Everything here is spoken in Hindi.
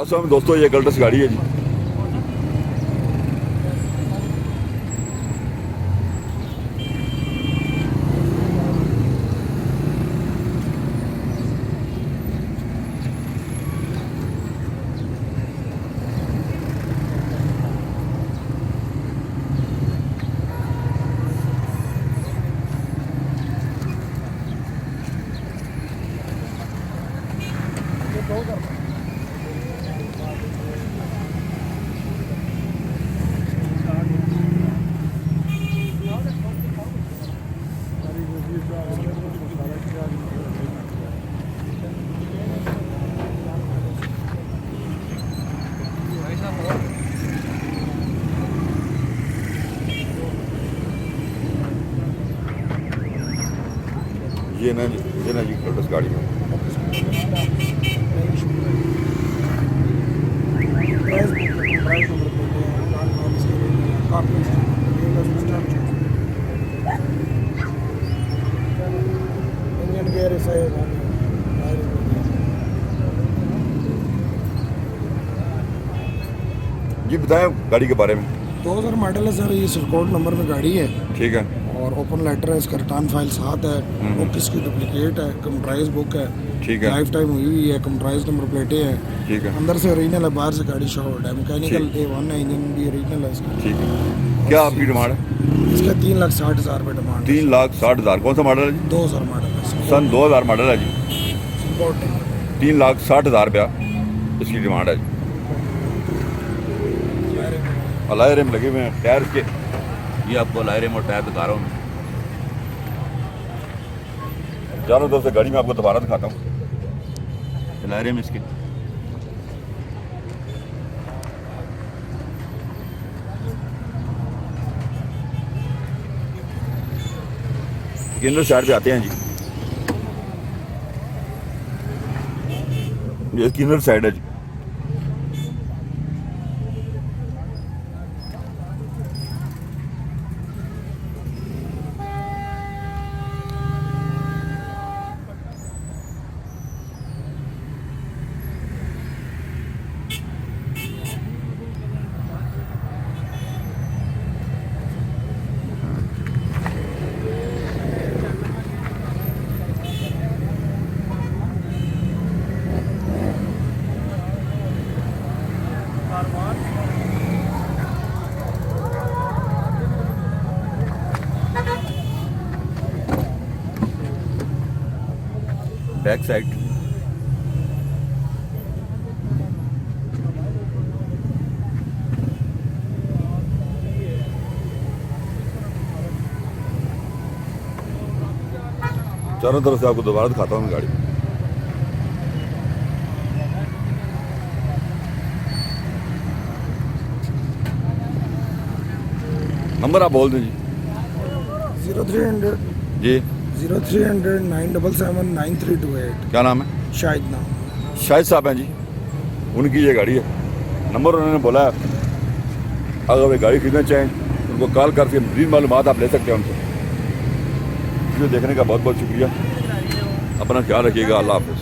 असल में दोस्तों ये गल्टस गाड़ी है जी। ये ना जी गल्टस गाड़ी में जी बताएं गाड़ी के बारे में। 2000 मॉडल है सर, ये सिरकोट नंबर में गाड़ी है। ठीक है। और ओपन लेटर है, इसका रिटर्न फाइल साथ है, बुक इसकी डुप्लीकेट है, कंप्यूटराइज बुक है। ठीक है। लाइफ टाइम हुई हुई है, कंप्यूटराइज नंबर प्लेटें हैं। ठीक है। अंदर से ओरिजिनल है, बाहर से गाड़ी शॉर्ट है, मैकेनिकल A1 है, इंजन भी ओरिजिनल है इसका। ठीक है। क्या आपकी डिमांड है? इसका 3,60,000 रुपये डिमांड। 3,60,000। कौन सा मॉडल है जी? 2000 मॉडल है, सन 2000 मॉडल है जी। 3,60,000 रुपया इसकी डिमांड है जी। अलाय रिम लगे हुए हैं टायर के, ये आपको अलाय रिम और टायर दिखा रहा हूँ मैं। चारों तरफ से गाड़ी में आपको दोबारा दिखाता हूँ अलाय रिम इसके। किन्नर साइड पे आते हैं जी, ये किन्नर साइड है जी। बैक साइड चारों तरफ से आपको दोबारा दिखाता हूँ मैं गाड़ी। नंबर आप बोल दें जी। 0300 जी 0300 977 9328। क्या नाम है? शाहिद नाम। शाहिद साहब हैं जी, उनकी ये गाड़ी है। नंबर उन्होंने बोला है, अगर वे गाड़ी खरीदना चाहें उनको कॉल करके मज़ीद मालूमात आप ले सकते हैं उनसे। वीडियो देखने का बहुत बहुत शुक्रिया। अपना ख्याल रखिएगा। अल्लाह हाफ़िज़।